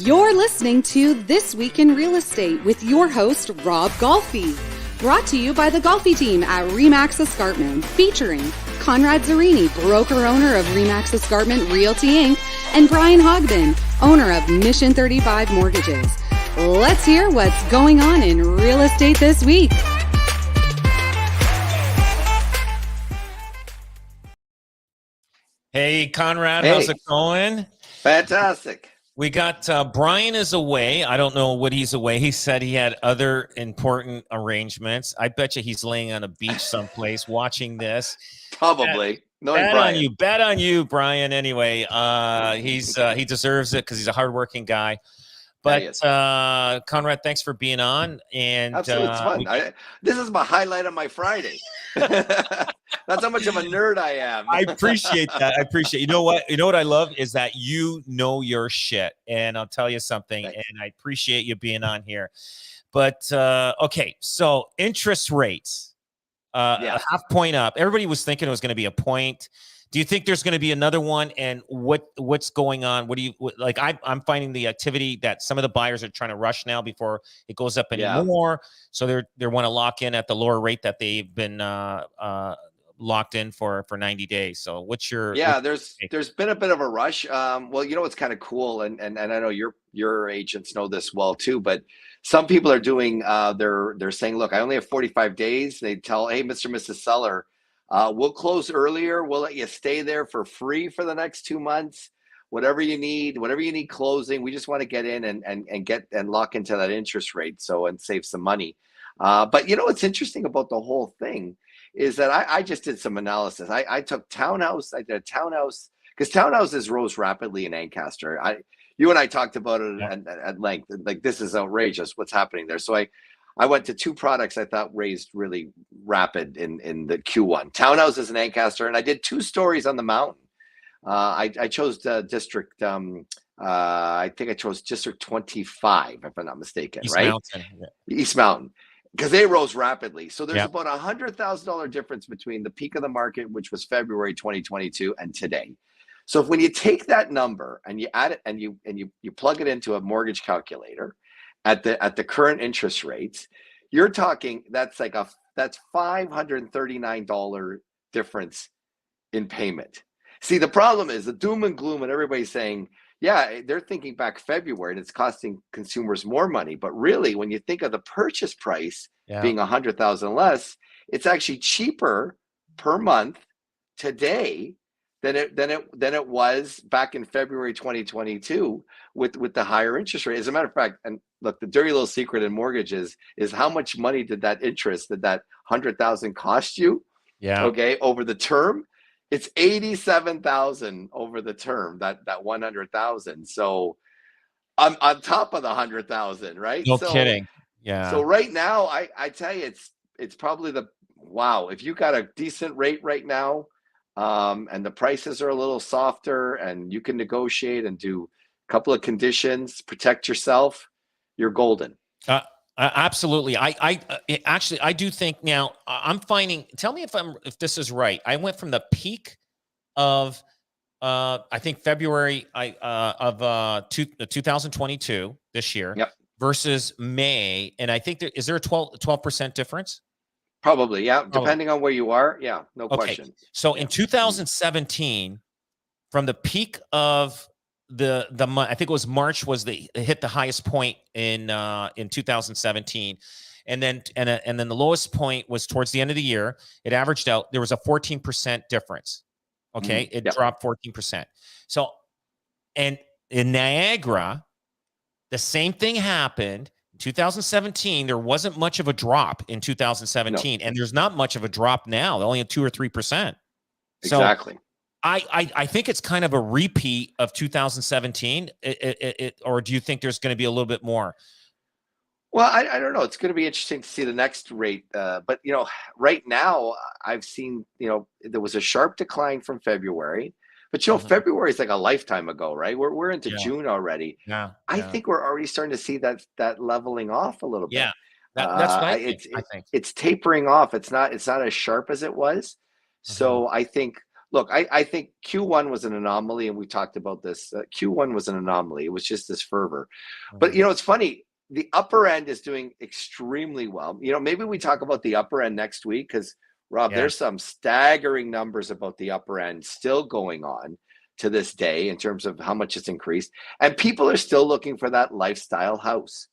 You're listening to This Week in Real Estate with your host, Rob Golfi. Brought to you by the Golfi Team at RE/MAX Escarpment, featuring Conrad Zarini, broker-owner of RE/MAX Escarpment Realty Inc., and Brian Hogbin, owner of Mission 35 Mortgages. Let's hear what's going on in real estate this week. Hey, Conrad, how's it going? Fantastic. We got Brian is away. I don't know what he's away. He said he had other important arrangements. I bet you he's laying on a beach someplace watching this. Probably. Bet on you, Brian. Anyway, he deserves it because he's a hardworking guy. But Conrad, thanks for being on. And absolutely, it's fun. This is my highlight of my Friday. That's how much of a nerd I am. I appreciate that. You know what? You know what I love is that you know your shit. And I'll tell you something. Thanks. And I appreciate you being on here. But okay, so interest rates, a half point up. Everybody was thinking it was going to be a point. Do you think there's going to be another one? And what's going on? Like? I'm finding the activity that some of the buyers are trying to rush now before it goes up anymore. So they want to lock in at the lower rate that they've been locked in for 90 days. So what's your there's been a bit of a rush. Well, you know what's kind of cool, and I know your agents know this well too, but some people are doing they're saying, look, I only have 45 days. They tell, hey, Mr. and Mrs. Seller, we'll close earlier. We'll let you stay there for free for the next 2 months. Whatever you need closing. We just want to get in and lock into that interest rate and save some money. But you know what's interesting about the whole thing is that I just did some analysis. I took townhouse. I did a townhouse because townhouses rose rapidly in Ancaster. You and I talked about it at length. Like, this is outrageous what's happening there. So I went to two products I thought raised really rapid in the Q1. Townhouses in Ancaster, and I did 2 stories on the mountain. I chose district. I think I chose district 25, if I'm not mistaken. East right? Mountain. Yeah. East Mountain, because they rose rapidly. So there's about $100,000 difference between the peak of the market, which was February 2022, and today. So when you take that number and you add it and you plug it into a mortgage calculator at the current interest rates, you're talking that's $539 difference in payment. See, the problem is the doom and gloom, and everybody's saying, yeah, they're thinking back February and it's costing consumers more money. But really, when you think of the purchase price being $100,000 less, it's actually cheaper per month today than it was back in February 2022 with the higher interest rate. As a matter of fact, and look, the dirty little secret in mortgages is how much money did that $100,000 cost you? Yeah. Okay, over the term. It's $87,000 over the term, that 100,000. So I'm on top of the 100,000, right? No kidding. Yeah. So right now, I tell you, it's probably if you got a decent rate right now, and the prices are a little softer, and you can negotiate and do a couple of conditions, protect yourself, you're golden. Absolutely. I do think now I'm finding, tell me if this is right. I went from the peak of, I think February of 2022 this year versus May. And I think is there a 12% difference? Probably. Yeah. Depending on where you are. Yeah. No question. So in 2017, from the peak of the month, I think it was March, hit the highest point in 2017, and then the lowest point was towards the end of the year. It averaged out. There was a 14% difference. Okay, it dropped 14%. So, and in Niagara, the same thing happened in 2017. There wasn't much of a drop in 2017, and there's not much of a drop now. Only a 2 or 3%. Exactly. So, I think it's kind of a repeat of 2017, or do you think there's going to be a little bit more? Well, I don't know. It's going to be interesting to see the next rate. But, right now I've seen, there was a sharp decline from February, but, February is like a lifetime ago, right? We're into June already. Yeah. I think we're already starting to see that leveling off a little bit. Yeah. That's what I think. It's tapering off. It's not as sharp as it was. So I think look, I think Q1 was an anomaly, and we talked about this. Q1 was an anomaly. It was just this fervor. But, Mhm. you know, it's funny. The upper end is doing extremely well. You know, maybe we talk about the upper end next week because, Rob, Yeah. there's some staggering numbers about the upper end still going on to this day in terms of how much it's increased. And people are still looking for that lifestyle house,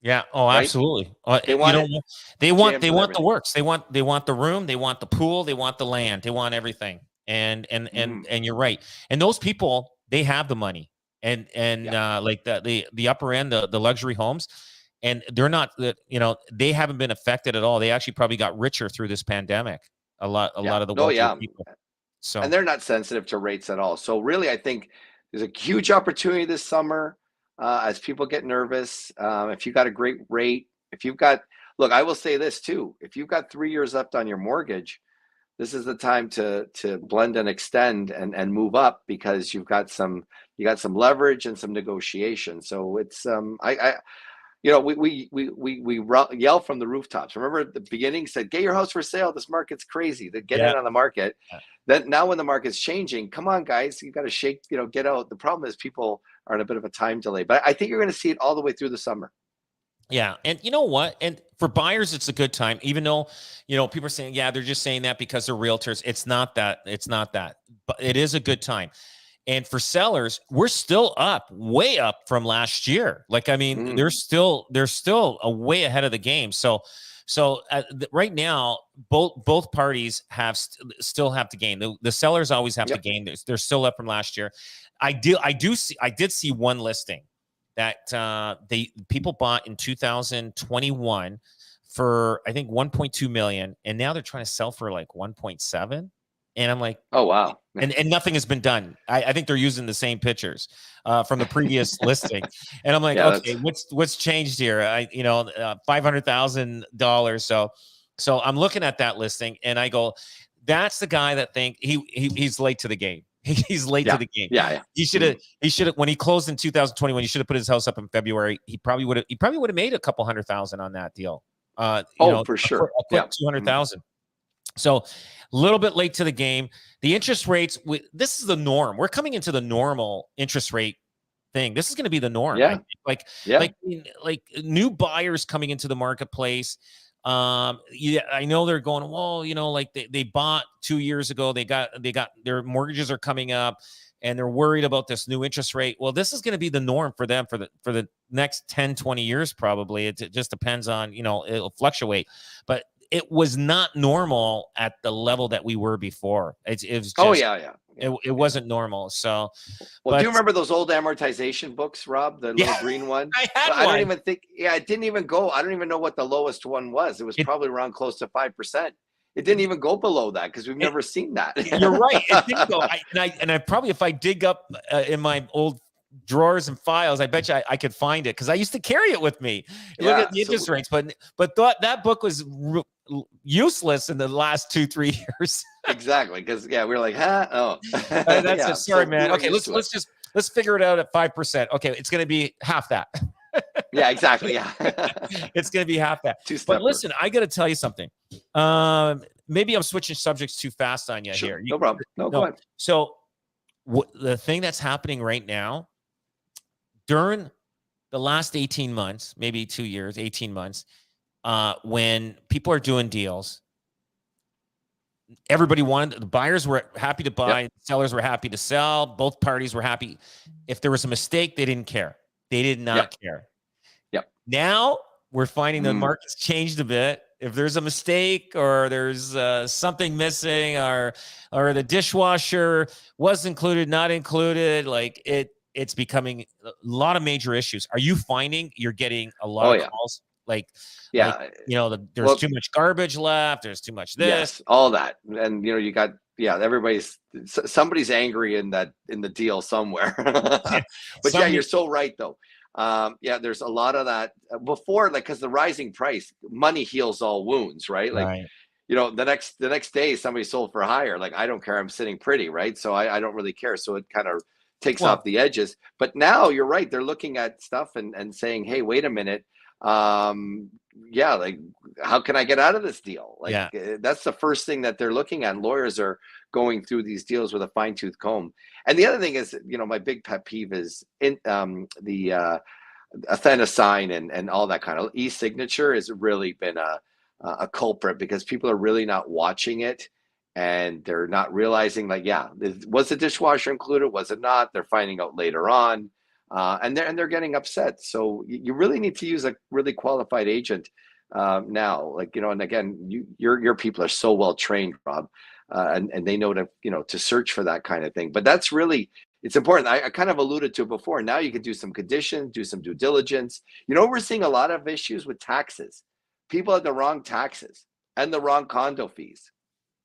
Yeah. Oh, right? absolutely. They You want know, it they jammed with want the everything. works. They want the room. They want the pool. They want the land. They want everything. Mm, And you're right. And those people, they have the money. And yeah. like the upper end, the luxury homes, and they're not that, you know, they haven't been affected at all. They actually probably got richer through this pandemic. A Yeah. lot of the No, wealthier yeah. people. And So they're not sensitive to rates at all. So really, I think there's a huge opportunity this summer as people get nervous. If you got a great rate, if you've got, look, I will say this too: if you've got 3 years left on your mortgage, this is the time to blend and extend and move up because you got some leverage and some negotiation. So it's I you know, we yell from the rooftops. Remember at the beginning said, "Get your house for sale. This market's crazy. To get yeah. in on the market." Then now when the market's changing, come on, guys, you got to shake. You know, get out. The problem is people are in a bit of a time delay, but I think you're going to see it all the way through the summer. Yeah. And you know what? And for buyers, it's a good time, even though, you know, people are saying, yeah, they're just saying that because they're realtors. It's not that. It's not that. But it is a good time. And for sellers, we're still up, way up from last year. Like, I mean, Mm, they're still a way ahead of the game. Right now, both parties still have to gain. The sellers always have to yep. gain. They're still up from last year. I did see one listing that they people bought in 2021 for I think 1.2 million, and now they're trying to sell for like 1.7. And I'm like, Oh wow. and nothing has been done. I think they're using the same pictures from the previous listing, and I'm like, Yeah, okay, that's what's changed here? $500,000. So I'm looking at that listing, and I go, that's the guy that he's late to the game. He's late to yeah, the game. yeah, yeah. He should have when he closed in 2021. He should have put his house up in February. He probably would have made a couple $100,000 on that deal. Oh, for sure. A quick Yeah. 200,000. So a little bit late to the game. The interest rates, this is the norm. We're coming into the normal interest rate thing. This is going to be the norm. I Yeah. think. Like, Yeah. like new buyers coming into the marketplace. Yeah, I know they're going, well, you know, like they bought 2 years ago. They got their mortgages are coming up and they're worried about this new interest rate. Well, this is going to be the norm for them for the next 10, 20 years, probably. It just depends on, you know, it'll fluctuate. But it was not normal at the level that we were before. It was Oh just yeah, yeah. Yeah. it wasn't normal. So, Well, do but you remember those old amortization books, Rob? The little yeah, green one? I had Well, I don't one. even think, yeah, it didn't even go. I don't even know what the lowest one was. It was It, probably around close to 5%. It didn't even go below that because we've it never seen that. you're right. It didn't go. I probably, if I dig up in my old drawers and files, I bet you I could find it because I used to carry it with me. Look at Yeah. the interest rates, but that book was useless in the last 2-3 years. Exactly. Because, yeah, we were like, huh? Oh, That's yeah. it. Sorry, So we man. weren't Okay, used to it. let's figure it out at 5%. Okay, it's going to be half that. Yeah, exactly. Yeah. It's going to be half that. Two But stepper. listen, I got to tell you something. Maybe I'm switching subjects too fast on you Sure. here. No problem. No, go No. ahead. So the thing that's happening right now during the last 18 months, maybe 2 years, 18 months, when people are doing deals, everybody wanted, the buyers were happy to buy, Yep. sellers were happy to sell, both parties were happy. If there was a mistake, they didn't care. They did not Yep. care. Yep. Now we're finding the Mm. market's changed a bit. If there's a mistake or there's something missing or the dishwasher was included, not included, like it's becoming a lot of major issues. Are you finding you're getting a lot Oh, of yeah. calls like Yeah. you know there's Well, too much garbage left, there's too much this. yes, all that. And, you know, you got, yeah, somebody's angry in the deal somewhere. But yeah, you're Somebody, so right though. Yeah, there's a lot of that before, like, because the rising price, money heals all wounds, right? Like, right. you know, the next day somebody sold for higher. Like, I don't care, I'm sitting pretty, right? So I don't really care. So it kind of takes off Well, the edges. But now you're right, they're looking at stuff and saying, hey, wait a minute. yeah, like, how can I get out of this deal? Like, Yeah. that's the first thing that they're looking at. Lawyers are going through these deals with a fine tooth comb. And the other thing is, my big pet peeve is the Athena and all that kind of e-signature has really been a culprit, because people are really not watching it, and they're not realizing, like, yeah, was the dishwasher included? Was it not? They're finding out later on, and they're getting upset. So you really need to use a really qualified agent now, like, and again, your people are so well trained, Rob, and they know to search for that kind of thing. But that's really, it's important. I kind of alluded to it before. Now you can do some conditions, do some due diligence. We're seeing a lot of issues with taxes. People had the wrong taxes and the wrong condo fees.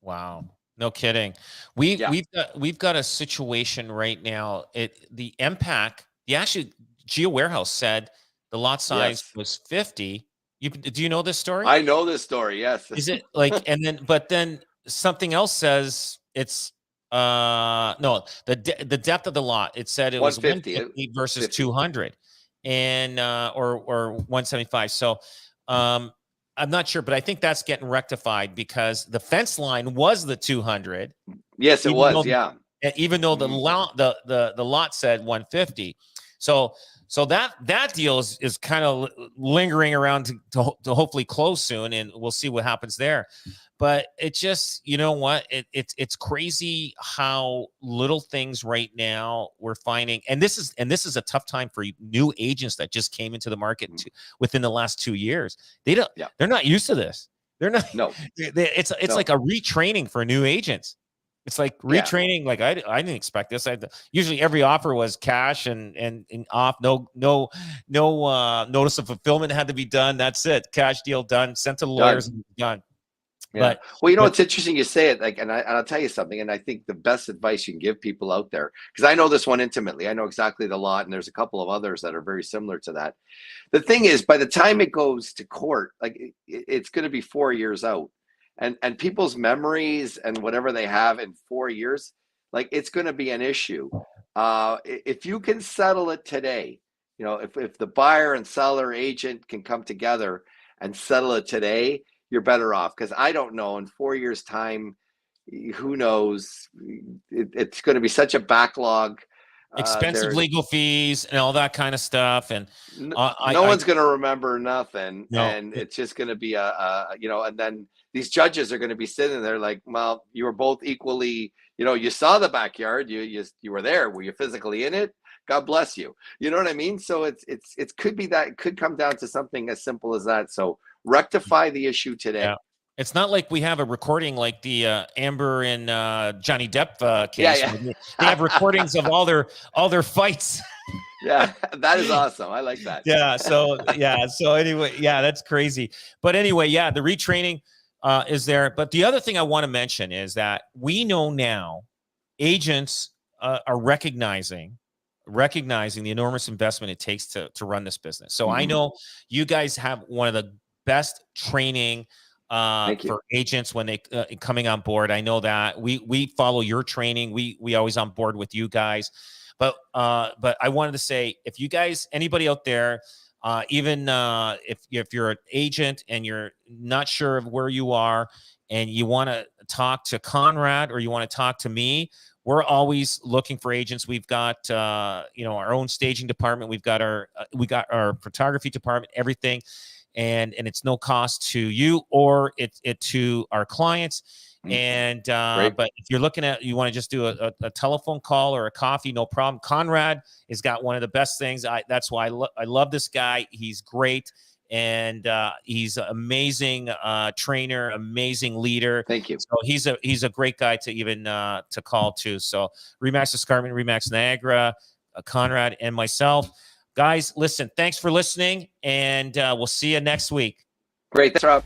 Wow. No kidding. We've got a situation right now. The MPAC, actually Geo Warehouse said the lot size was 50. Do you know this story? I know this story. Yes. Is it like, but then something else says it's no, the depth of the lot, it said it was 150 versus 50. 200 and or 175. So I'm not sure, but I think that's getting rectified, because the fence line was the 200. Yes, it was. Even though the lot said 150. So that deal is kind of lingering around to hopefully close soon, and we'll see what happens there. But it just, it's crazy how little things right now we're finding, and this is a tough time for new agents that just came into the market within the last 2 years. They're not used to this. They're not. No, it's like a retraining for new agents. It's like retraining. Like I didn't expect this. Usually every offer was cash and off. No notice of fulfillment had to be done. That's it. Cash deal done. Sent to the lawyers and done. Yeah. Well, it's interesting you say it. Like, and I'll tell you something. And I think the best advice you can give people out there, because I know this one intimately. I know exactly the lot, and there's a couple of others that are very similar to that. The thing is, by the time it goes to court, like it's going to be 4 years out. And people's memories and whatever they have in 4 years, like, it's going to be an issue. If you can settle it today, if the buyer and seller agent can come together and settle it today, you're better off. Because I don't know, in 4 years' time, who knows? It's going to be such a backlog. Expensive legal fees and all that kind of stuff, and no one's going to remember nothing, and it's just going to be and then these judges are going to be sitting there like, well, you were both equally, you saw the backyard, you were there, were you physically in it? God bless you. You know what I mean? So it could be that, it could come down to something as simple as that. So rectify the issue today. Yeah. It's not like we have a recording like the Amber and Johnny Depp case. Yeah. They have recordings of all their fights. Yeah, that is awesome. I like that. So anyway, that's crazy. But anyway, the retraining is there. But the other thing I want to mention is that we know now agents are recognizing the enormous investment it takes to run this business. So I know you guys have one of the best training for agents when they coming on board. I know that we follow your training. We always on board with you guys. But I wanted to say, if you guys, anybody out there, even if you're an agent and you're not sure of where you are and you want to talk to Conrad or you want to talk to me, we're always looking for agents. We've got our own staging department. We got our photography department, everything. And it's no cost to you or it to our clients. And but if you're looking at, you want to just do a telephone call or a coffee, no problem. Conrad has got one of the best things. That's why I love this guy. He's great, and he's an amazing trainer, amazing leader. Thank you. So he's a great guy to even to call to. So Remax Escarpment, Remax Niagara, Conrad, and myself. Guys, listen, thanks for listening, and we'll see you next week. Great. Thanks, Rob.